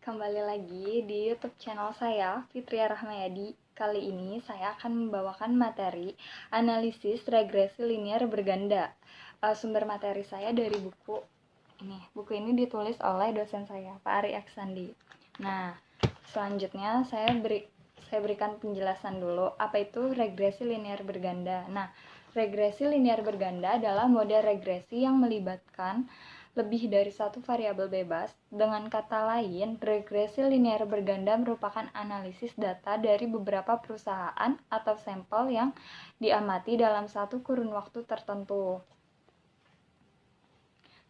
Kembali lagi di YouTube channel saya, Fitria Rahmayadi. Kali ini saya akan membawakan materi analisis regresi linear berganda. Sumber materi saya dari buku ini. Buku ini ditulis oleh dosen saya, Pak Ari Aksandi. Nah, selanjutnya saya berikan penjelasan dulu apa itu regresi linear berganda. Nah, regresi linear berganda adalah model regresi yang melibatkan lebih dari satu variabel bebas. Dengan kata lain, regresi linear berganda merupakan analisis data dari beberapa perusahaan atau sampel yang diamati dalam satu kurun waktu tertentu.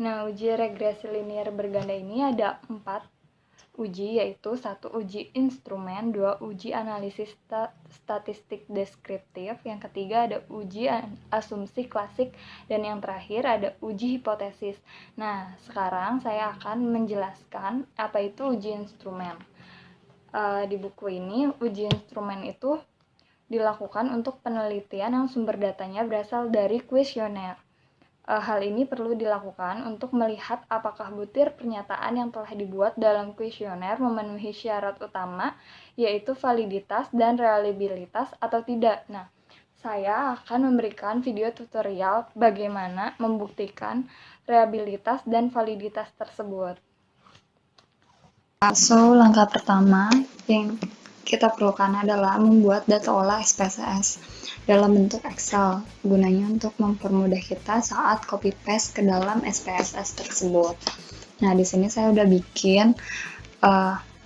Nah, uji regresi linear berganda ini ada 4 uji, yaitu 1 uji instrumen, 2 uji analisis statistik deskriptif, yang ketiga ada uji asumsi klasik, dan yang terakhir ada uji hipotesis. Nah, sekarang saya akan menjelaskan apa itu uji instrumen. Di buku ini, uji instrumen itu dilakukan untuk penelitian yang sumber datanya berasal dari kuesioner. Hal ini perlu dilakukan untuk melihat apakah butir pernyataan yang telah dibuat dalam kuesioner memenuhi syarat utama, yaitu validitas dan reliabilitas atau tidak. Nah, saya akan memberikan video tutorial bagaimana membuktikan reliabilitas dan validitas tersebut. Langkah pertama yang kita perlukan adalah membuat data olah SPSS dalam bentuk Excel, gunanya untuk mempermudah kita saat copy paste ke dalam SPSS tersebut. Nah, di sini saya udah bikin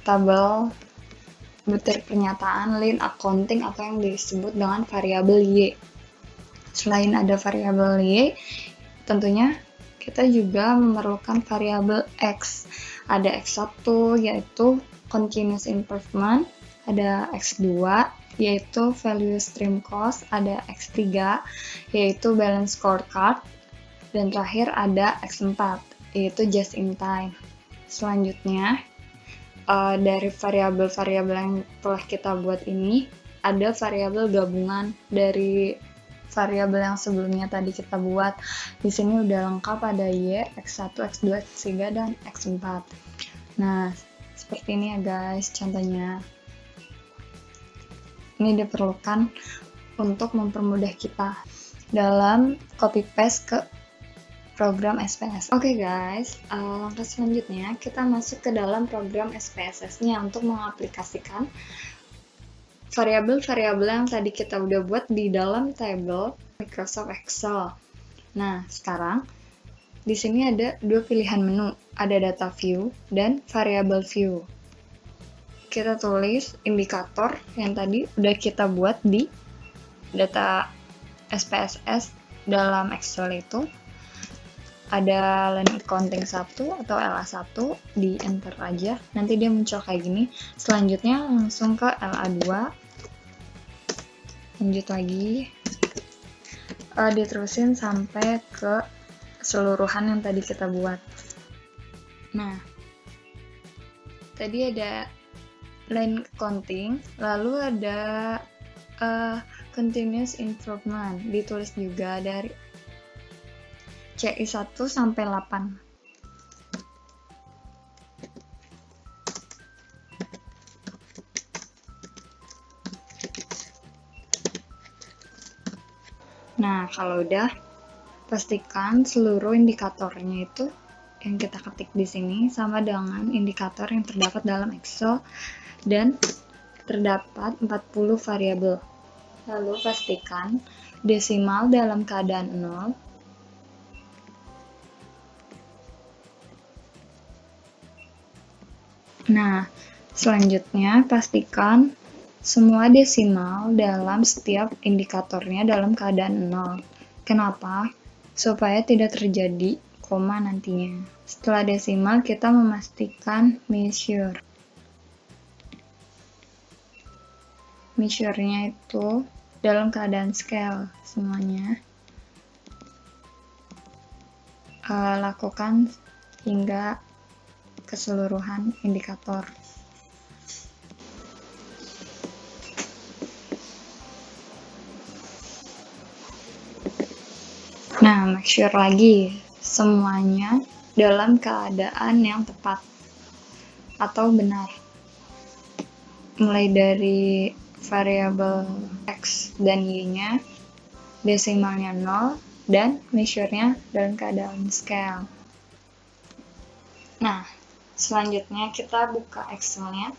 tabel butir pernyataan lean accounting atau yang disebut dengan variabel Y. Selain ada variabel Y, tentunya kita juga memerlukan variabel X. Ada X1 yaitu continuous improvement, ada X2 yaitu value stream cost, ada X3 yaitu balance scorecard, dan terakhir ada X4 yaitu just in time. Selanjutnya, dari variabel-variabel yang telah kita buat ini, ada variabel gabungan dari variabel yang sebelumnya tadi kita buat. Di sini udah lengkap, ada Y, X1, X2, X3, dan X4. Nah, seperti ini ya guys contohnya. Ini diperlukan untuk mempermudah kita dalam copy paste ke program SPSS. Oke guys, langkah selanjutnya kita masuk ke dalam program SPSS-nya untuk mengaplikasikan variabel-variabel yang tadi kita udah buat di dalam table Microsoft Excel. Nah, sekarang di sini ada dua pilihan menu, ada data view dan variable view. Kita tulis indikator yang tadi udah kita buat di data SPSS dalam Excel itu. Ada line accounting 1 atau LA1, di enter aja, nanti dia muncul kayak gini. Selanjutnya langsung ke LA2, lanjut lagi, diterusin sampai ke keseluruhan yang tadi kita buat. Nah, tadi ada line accounting, lalu ada continuous improvement, ditulis juga dari CI1 sampai 8. Nah, kalau udah, pastikan seluruh indikatornya itu yang kita ketik di sini sama dengan indikator yang terdapat dalam Excel, dan terdapat 40 variabel. Lalu pastikan desimal dalam keadaan 0. Nah, selanjutnya pastikan semua desimal dalam setiap indikatornya dalam keadaan 0. Kenapa? Supaya tidak terjadi koma nantinya. Setelah desimal, kita memastikan measure. Measure-nya itu dalam keadaan scale semuanya. Lakukan hingga keseluruhan indikator. Nah, make sure lagi semuanya dalam keadaan yang tepat. atau benar. Mulai dari variabel X dan Y-nya, desimalnya 0, dan measure-nya dalam keadaan scale. Nah, selanjutnya kita buka Excel-nya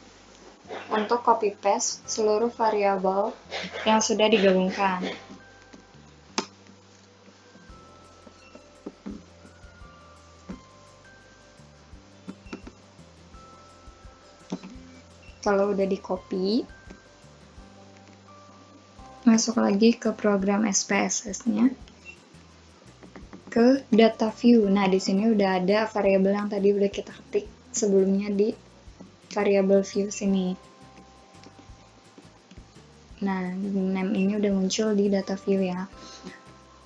untuk copy paste seluruh variabel yang sudah digabungkan. Kalau udah di copy, masuk lagi ke program SPSS-nya, ke data view. Nah, di sini udah ada variabel yang tadi udah kita ketik sebelumnya di variabel view sini. Nah, name ini udah muncul di data view ya.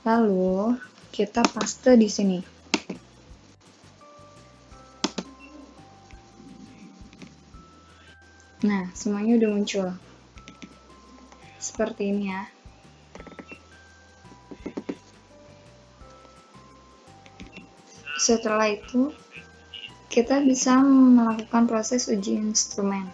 Lalu kita paste di sini. Nah, semuanya udah muncul. Seperti ini ya. Setelah itu, kita bisa melakukan proses uji instrumen.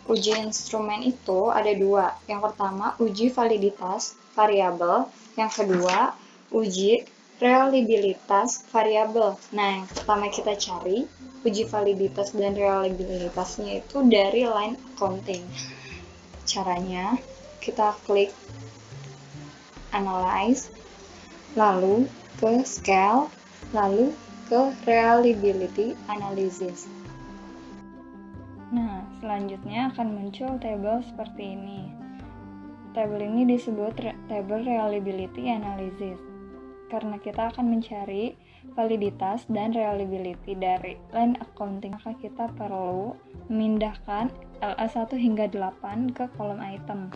Uji instrumen itu ada dua. Yang pertama, uji validitas variabel. Yang kedua, uji reliabilitas variabel. Nah, yang pertama kita cari uji validitas dan reliabilitasnya itu dari line accounting. Caranya, kita klik analyze, lalu ke scale, lalu ke reliability analysis. Nah, selanjutnya akan muncul tabel seperti ini. Tabel ini disebut tabel reliability analysis. Karena kita akan mencari validitas dan reliability dari line accounting, maka kita perlu memindahkan LA1 hingga 8 ke kolom item.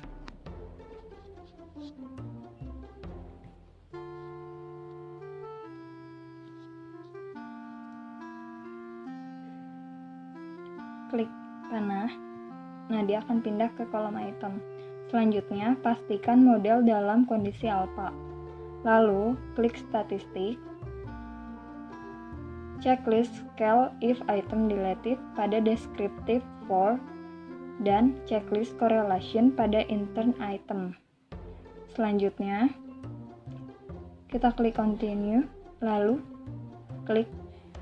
Klik panah, nah dia akan pindah ke kolom item. Selanjutnya, pastikan model dalam kondisi alpha. Lalu, klik statistik, checklist scale if item deleted pada descriptive for, dan checklist correlation pada intern item. Selanjutnya, kita klik continue, lalu klik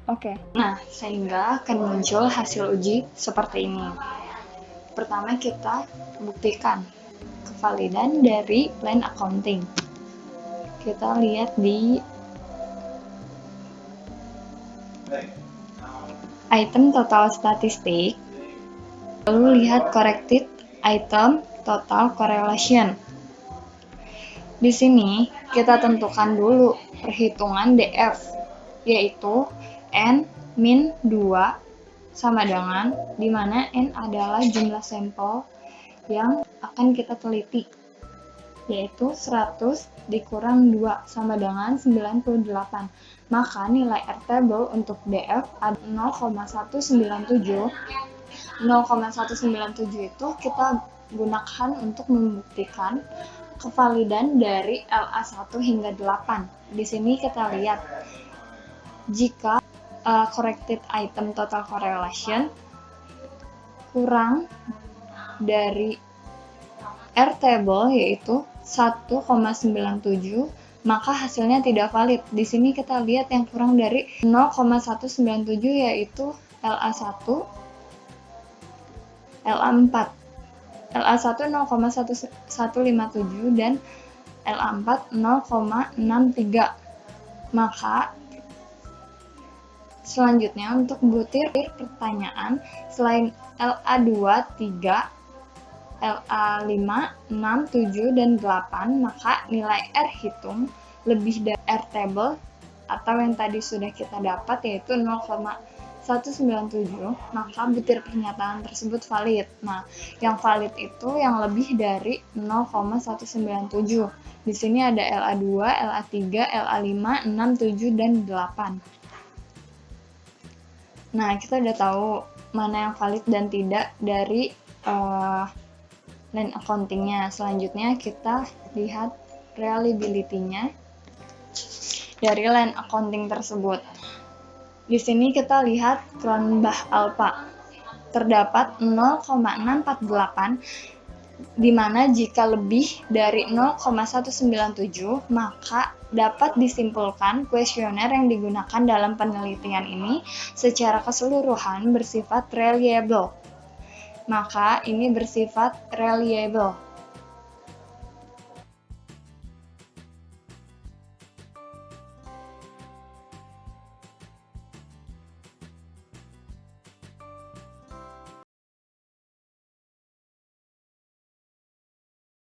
OK. Nah, sehingga akan muncul hasil uji seperti ini. Pertama, kita buktikan kevalidan dari line accounting. Kita lihat di item total statistik, lalu lihat corrected item total correlation. Di sini kita tentukan dulu perhitungan DF, yaitu N min 2 sama dengan, di mana N adalah jumlah sampel yang akan kita teliti, yaitu 100 dikurang 2 sama dengan 98. Maka nilai R-table untuk DF ada 0,197. 0,197 itu kita gunakan untuk membuktikan kevalidan dari LA1 hingga 8. Di sini kita lihat, jika corrected item total correlation kurang dari R-table yaitu 1,97, maka hasilnya tidak valid. Di sini kita lihat yang kurang dari 0,197 yaitu LA1, LA4. LA1 0,1157 dan LA4 0,63. Maka selanjutnya untuk butir pertanyaan, selain LA2, 3, LA5, 6, 7, dan 8, maka nilai R hitung lebih dari R-table atau yang tadi sudah kita dapat yaitu 0,197, maka butir pernyataan tersebut valid. Nah, yang valid itu yang lebih dari 0,197. Di sini ada LA2, LA3, LA5, 6, 7, dan 8. Nah, kita udah tahu mana yang valid dan tidak dari line accounting-nya. Selanjutnya kita lihat reliability-nya dari line accounting tersebut. Di sini kita lihat Cronbach alpha. terdapat 0,648, di mana jika lebih dari 0,197 maka dapat disimpulkan kuesioner yang digunakan dalam penelitian ini secara keseluruhan bersifat reliable. Maka ini bersifat reliable.